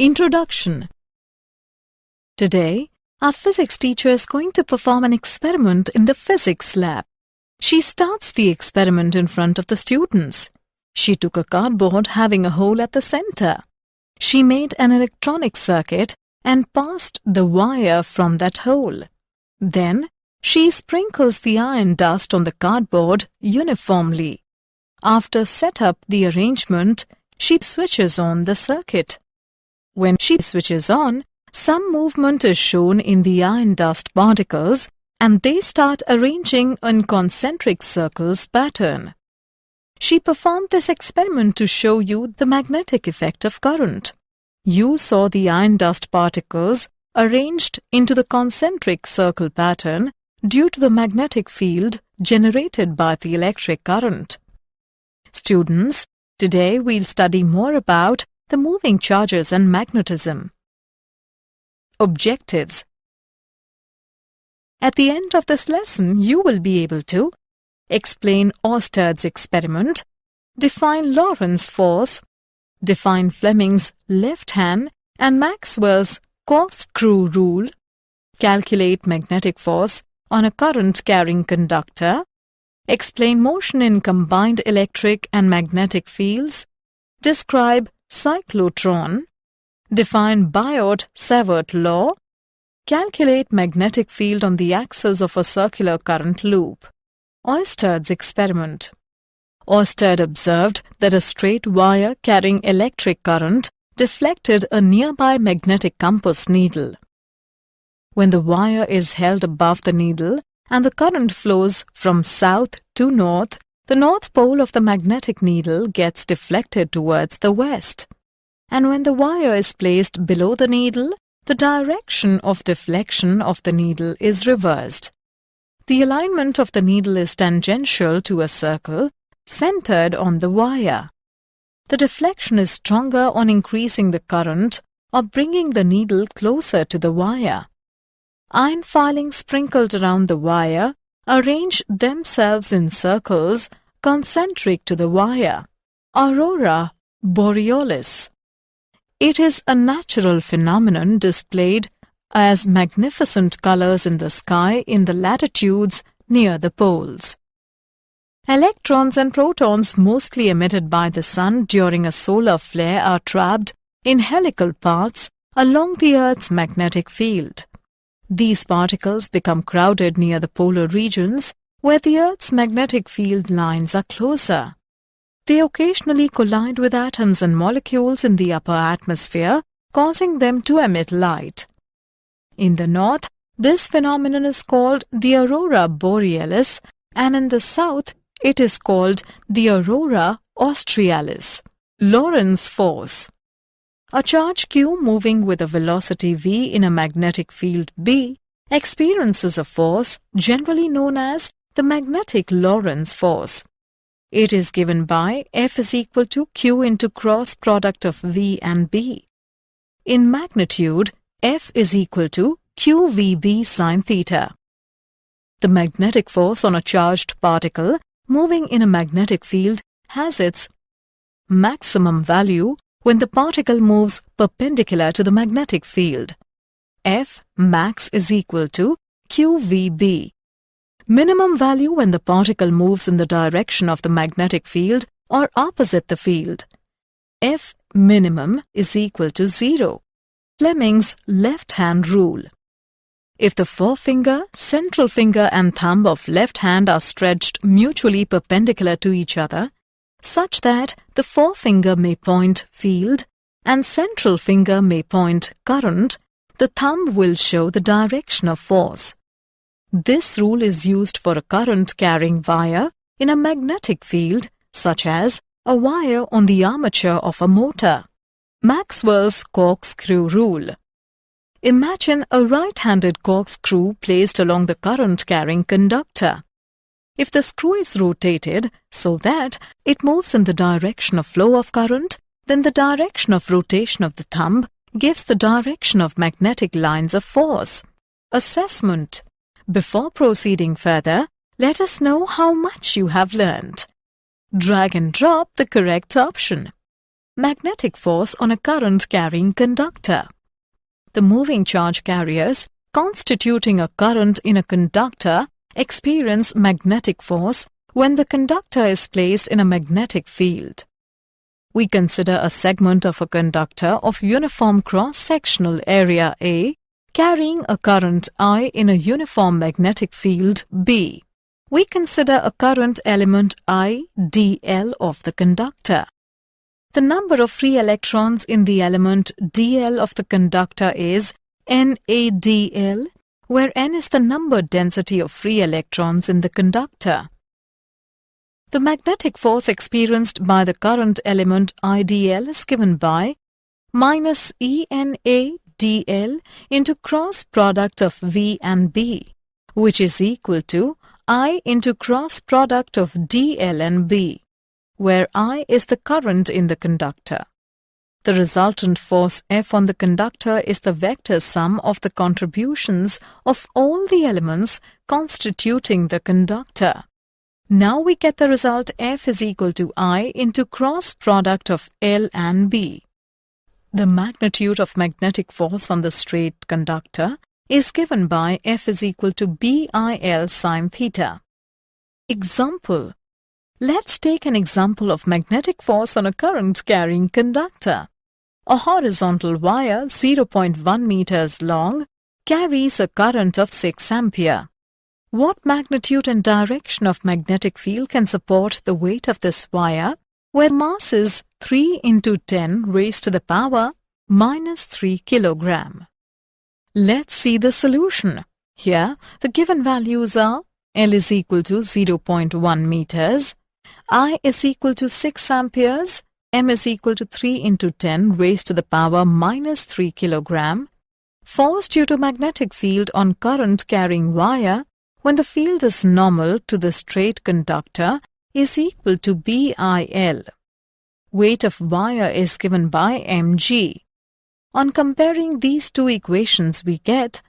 Introduction. Today, our physics teacher is going to perform an experiment in the physics lab. She starts the experiment in front of the students. She took a cardboard having a hole at the center. She made an electronic circuit and passed the wire from that hole. Then, she sprinkles the iron dust on the cardboard uniformly. After set up the arrangement, she switches on the circuit. When she switches on, some movement is shown in the iron dust particles and they start arranging in concentric circles pattern. She performed this experiment to show you the magnetic effect of current. You saw the iron dust particles arranged into the concentric circle pattern due to the magnetic field generated by the electric current. Students, today we'll study more about the moving charges and magnetism. Objectives. At the end of this lesson, you will be able to explain Oersted's experiment, define Lorentz force, define Fleming's left hand and Maxwell's corkscrew rule, calculate magnetic force on a current-carrying conductor, explain motion in combined electric and magnetic fields, describe cyclotron, define Biot-Savart law, calculate magnetic field on the axis of a circular current loop. Oersted's experiment. Oersted observed that a straight wire carrying electric current deflected a nearby magnetic compass needle. When the wire is held above the needle and the current flows from south to north, the north pole of the magnetic needle gets deflected towards the west. And when the wire is placed below the needle, the direction of deflection of the needle is reversed. The alignment of the needle is tangential to a circle centered on the wire. The deflection is stronger on increasing the current or bringing the needle closer to the wire. Iron filings sprinkled around the wire arrange themselves in circles concentric to the wire. Aurora borealis. It is a natural phenomenon displayed as magnificent colors in the sky in the latitudes near the poles. Electrons and protons mostly emitted by the sun during a solar flare are trapped in helical paths along the Earth's magnetic field. These particles become crowded near the polar regions where the Earth's magnetic field lines are closer. They occasionally collide with atoms and molecules in the upper atmosphere, causing them to emit light. In the north, this phenomenon is called the aurora borealis, and in the south, it is called the aurora australis. Lorentz force. A charge Q moving with a velocity v in a magnetic field B experiences a force generally known as the magnetic Lorentz force. It is given by F is equal to Q into cross product of V and B. In magnitude, F is equal to QVB sin theta. The magnetic force on a charged particle moving in a magnetic field has its maximum value when the particle moves perpendicular to the magnetic field. F max is equal to QVB. Minimum value when the particle moves in the direction of the magnetic field or opposite the field. F minimum is equal to 0. Fleming's left-hand rule. If the forefinger, central finger and thumb of left hand are stretched mutually perpendicular to each other, such that the forefinger may point field and central finger may point current, the thumb will show the direction of force. This rule is used for a current-carrying wire in a magnetic field, such as a wire on the armature of a motor. Maxwell's corkscrew rule. Imagine a right-handed corkscrew placed along the current-carrying conductor. If the screw is rotated so that it moves in the direction of flow of current, then the direction of rotation of the thumb gives the direction of magnetic lines of force. Assessment. Before proceeding further, let us know how much you have learned. Drag and drop the correct option. magnetic force on a current-carrying conductor. The moving charge carriers constituting a current in a conductor experience magnetic force when the conductor is placed in a magnetic field. We consider a segment of a conductor of uniform cross-sectional area A carrying a current I in a uniform magnetic field B. We consider a current element I dl of the conductor. The number of free electrons in the element dl of the conductor is NaDl, where N is the number density of free electrons in the conductor. The magnetic force experienced by the current element IdL is given by minus ENaDl into cross product of V and B, which is equal to I into cross product of dl and B, where I is the current in the conductor. The resultant force F on the conductor is the vector sum of the contributions of all the elements constituting the conductor. Now we get the result F is equal to I into cross product of L and B. The magnitude of magnetic force on the straight conductor is given by F is equal to BIL sin theta. Example. Let's take an example of magnetic force on a current-carrying conductor. A horizontal wire 0.1 meters long carries a current of 6 ampere. What magnitude and direction of magnetic field can support the weight of this wire, where mass is 3 into 10 raised to the power minus 3 kilogram? Let's see the solution. Here, the given values are L is equal to 0.1 meters, I is equal to 6 amperes, M is equal to 3 into 10 raised to the power minus 3 kilogram. Force due to magnetic field on current-carrying wire when the field is normal to the straight conductor is equal to BIL. Weight of wire is given by mg. On comparing these two equations, we get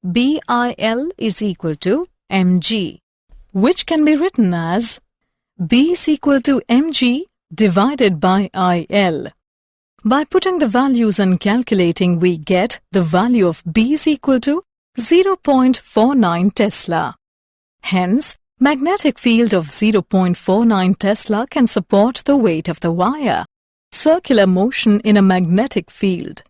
BIL is equal to mg, which can be written as B is equal to mg divided by IL. By putting the values and calculating, we get the value of B is equal to 0.49 Tesla. Hence, magnetic field of 0.49 Tesla can support the weight of the wire. Circular motion in a magnetic field.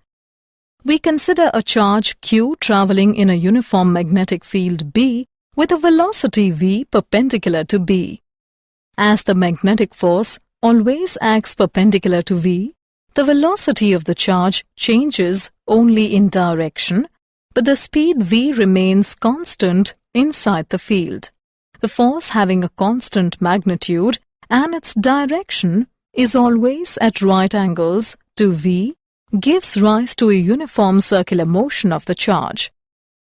We consider a charge Q traveling in a uniform magnetic field B with a velocity v perpendicular to B. As the magnetic force always acts perpendicular to v, the velocity of the charge changes only in direction, but the speed v remains constant inside the field. The force having a constant magnitude and its direction is always at right angles to v gives rise to a uniform circular motion of the charge.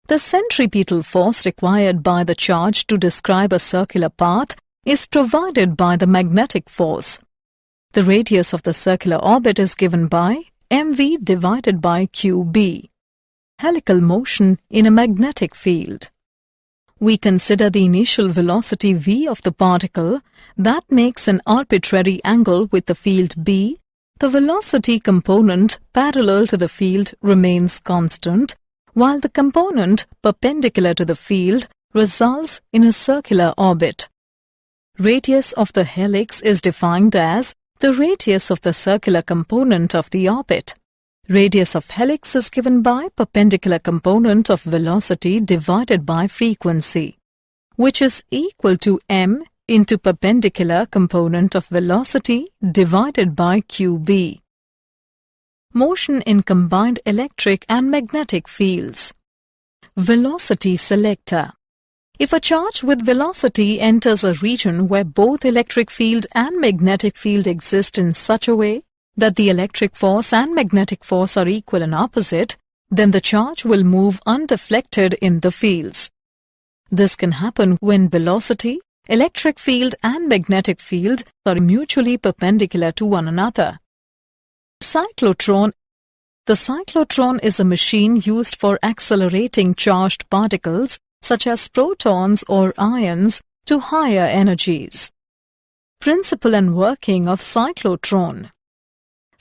The centripetal force required by the charge to describe a circular path is provided by the magnetic force. The radius of the circular orbit is given by mv divided by qb. Helical motion in a magnetic field. We consider the initial velocity v of the particle that makes an arbitrary angle with the field B. The velocity component parallel to the field remains constant, while the component perpendicular to the field results in a circular orbit. Radius of the helix is defined as the radius of the circular component of the orbit. Radius of helix is given by perpendicular component of velocity divided by frequency, which is equal to m into perpendicular component of velocity divided by qb. Motion in combined electric and magnetic fields. Velocity selector. If a charge with velocity enters a region where both electric field and magnetic field exist in such a way that the electric force and magnetic force are equal and opposite, then the charge will move undeflected in the fields. This can happen when velocity, electric field and magnetic field are mutually perpendicular to one another. Cyclotron. The cyclotron is a machine used for accelerating charged particles such as protons or ions to higher energies. Principle and working of cyclotron.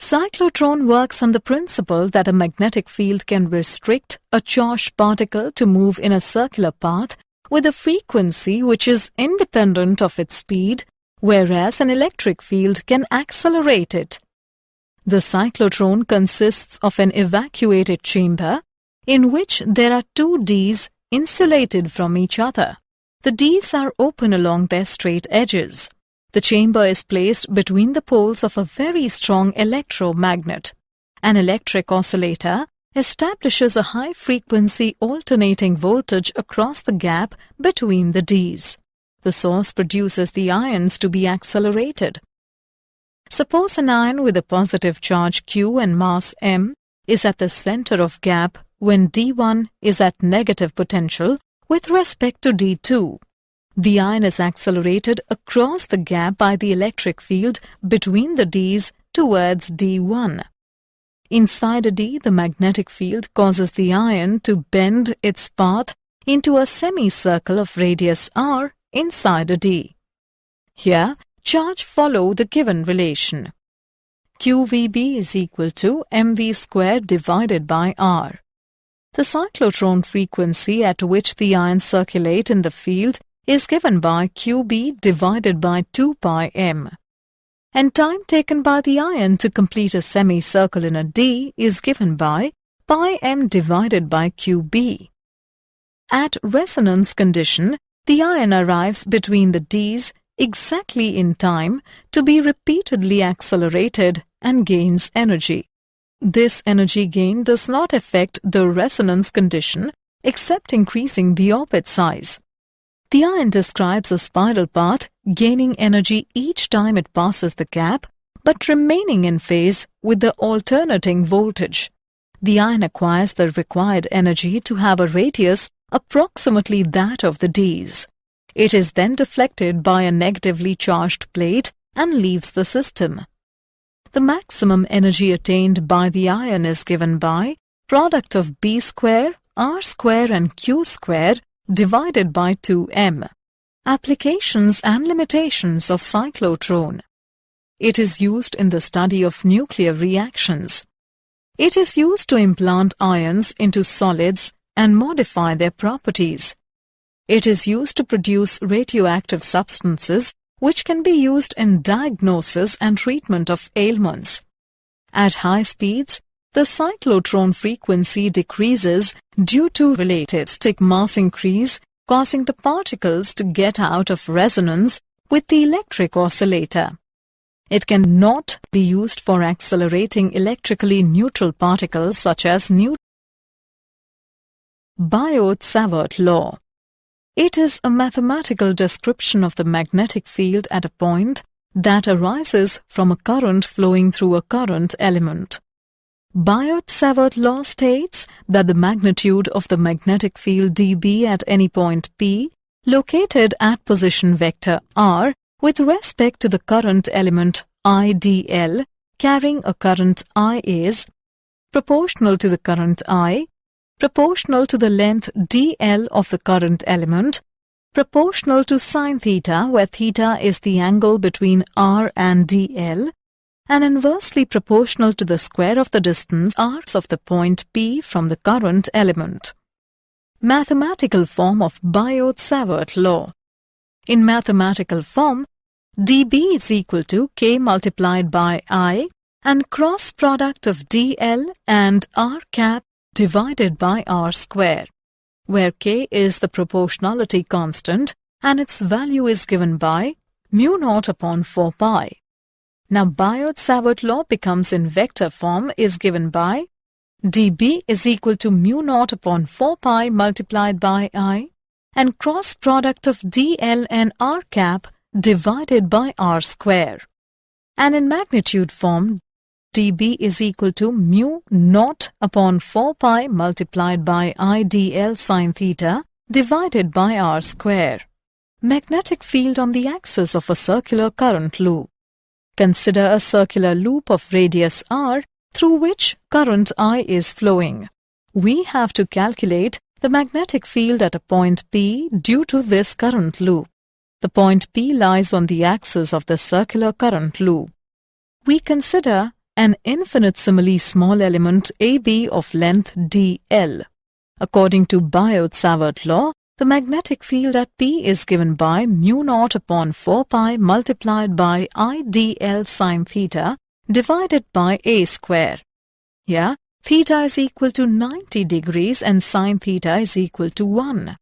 Cyclotron works on the principle that a magnetic field can restrict a charged particle to move in a circular path with a frequency which is independent of its speed, whereas an electric field can accelerate it. The cyclotron consists of an evacuated chamber in which there are two Ds insulated from each other. The Ds are open along their straight edges. The chamber is placed between the poles of a very strong electromagnet. An electric oscillator establishes a high-frequency alternating voltage across the gap between the Ds. The source produces the ions to be accelerated. Suppose an ion with a positive charge Q and mass m is at the center of gap when D1 is at negative potential with respect to D2. The ion is accelerated across the gap by the electric field between the Ds towards D1. Inside a D, the magnetic field causes the ion to bend its path into a semicircle of radius r inside a D. Here, charge follow the given relation. QVB is equal to mv squared divided by r. The cyclotron frequency at which the ions circulate in the field is given by QB divided by 2 pi m. And time taken by the ion to complete a semicircle in a D is given by pi m divided by QB. At resonance condition, the ion arrives between the Ds exactly in time to be repeatedly accelerated and gains energy. This energy gain does not affect the resonance condition except increasing the orbit size. The ion describes a spiral path, gaining energy each time it passes the gap, but remaining in phase with the alternating voltage. The ion acquires the required energy to have a radius approximately that of the Ds. It is then deflected by a negatively charged plate and leaves the system. The maximum energy attained by the ion is given by product of B square, R square and Q square divided by 2m. Applications and limitations of cyclotron. It is used in the study of nuclear reactions. It is used to implant ions into solids and modify their properties. It is used to produce radioactive substances which can be used in diagnosis and treatment of ailments. At high speeds, the cyclotron frequency decreases due to relativistic mass increase, causing the particles to get out of resonance with the electric oscillator. It cannot be used for accelerating electrically neutral particles such as Biot-Savart law. It is a mathematical description of the magnetic field at a point that arises from a current flowing through a current element. Biot-Savart law states that the magnitude of the magnetic field dB at any point P, located at position vector r, with respect to the current element IdL carrying a current I is proportional to the current I, proportional to the length dl of the current element, proportional to sine theta, where theta is the angle between r and dl, and inversely proportional to the square of the distance r of the point P from the current element. Mathematical form of Biot-Savart law. In mathematical form, dB is equal to k multiplied by I and cross product of dl and r cap divided by r square, where k is the proportionality constant and its value is given by mu naught upon 4 pi. Now Biot-Savart law becomes in vector form is given by dB is equal to mu naught upon 4 pi multiplied by I and cross product of dl and r cap divided by r square. And in magnitude form, dB is equal to mu naught upon 4 pi multiplied by I dl sine theta divided by r square. Magnetic field on the axis of a circular current loop. Consider a circular loop of radius r through which current I is flowing. We have to calculate the magnetic field at a point P due to this current loop. The point P lies on the axis of the circular current loop. We consider an infinitesimally small element AB of length dl. According to Biot-Savart law, the magnetic field at P is given by mu naught upon 4 pi multiplied by I dl sine theta divided by a square. Here, theta is equal to 90 degrees and sine theta is equal to 1.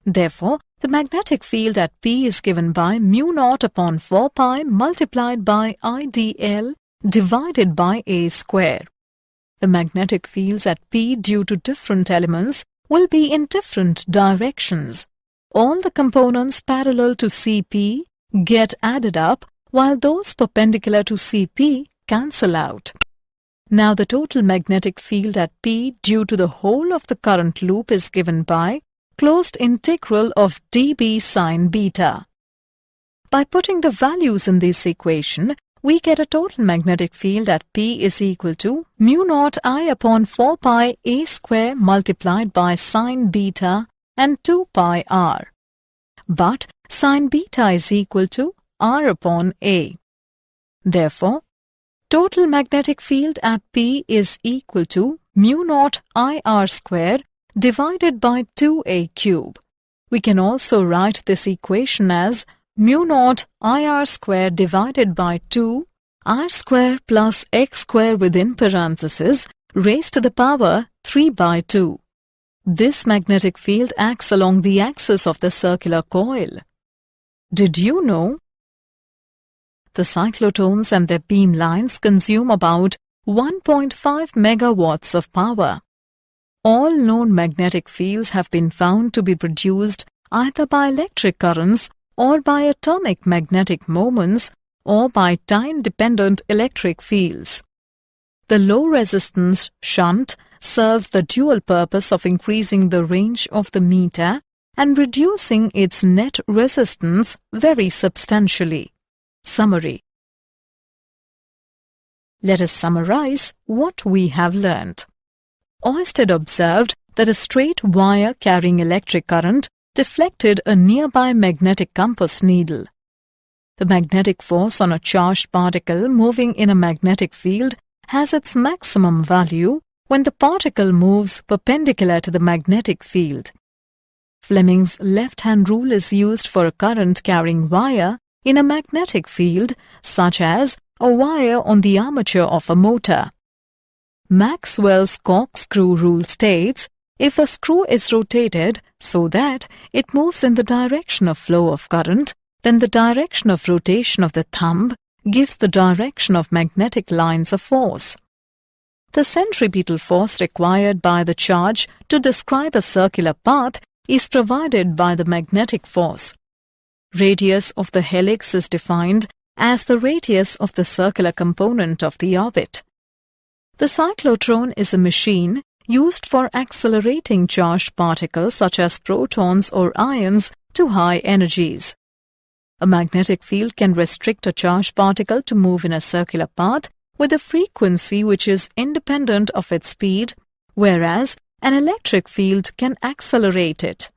Therefore, the magnetic field at P is given by mu naught upon 4 pi multiplied by I dl divided by a square. The magnetic fields at P due to different elements will be in different directions. All the components parallel to CP get added up, while those perpendicular to CP cancel out. Now the total magnetic field at P due to the whole of the current loop is given by closed integral of dB sine beta. By putting the values in this equation, we get a total magnetic field at P is equal to mu naught I upon 4 pi a square multiplied by sine beta and 2 pi r. But sine beta is equal to r upon a. Therefore, total magnetic field at P is equal to mu naught I r square divided by 2a cube. We can also write this equation as mu naught I r square divided by 2 r square plus x square within parentheses raised to the power 3 by 2. This magnetic field acts along the axis of the circular coil. Did you know? The cyclotrons and their beam lines consume about 1.5 megawatts of power. All known magnetic fields have been found to be produced either by electric currents or by atomic magnetic moments or by time-dependent electric fields. The low-resistance shunt serves the dual purpose of increasing the range of the meter and reducing its net resistance very substantially. Summary. Let us summarize what we have learned. Oersted observed that a straight wire carrying electric current deflected a nearby magnetic compass needle. The magnetic force on a charged particle moving in a magnetic field has its maximum value when the particle moves perpendicular to the magnetic field. Fleming's left-hand rule is used for a current-carrying wire in a magnetic field, such as a wire on the armature of a motor. Maxwell's corkscrew rule states, if a screw is rotated so that it moves in the direction of flow of current, then the direction of rotation of the thumb gives the direction of magnetic lines a force. The centripetal force required by the charge to describe a circular path is provided by the magnetic force. Radius of the helix is defined as the radius of the circular component of the orbit. The cyclotron is a machine used for accelerating charged particles such as protons or ions to high energies. A magnetic field can restrict a charged particle to move in a circular path with a frequency which is independent of its speed, whereas an electric field can accelerate it.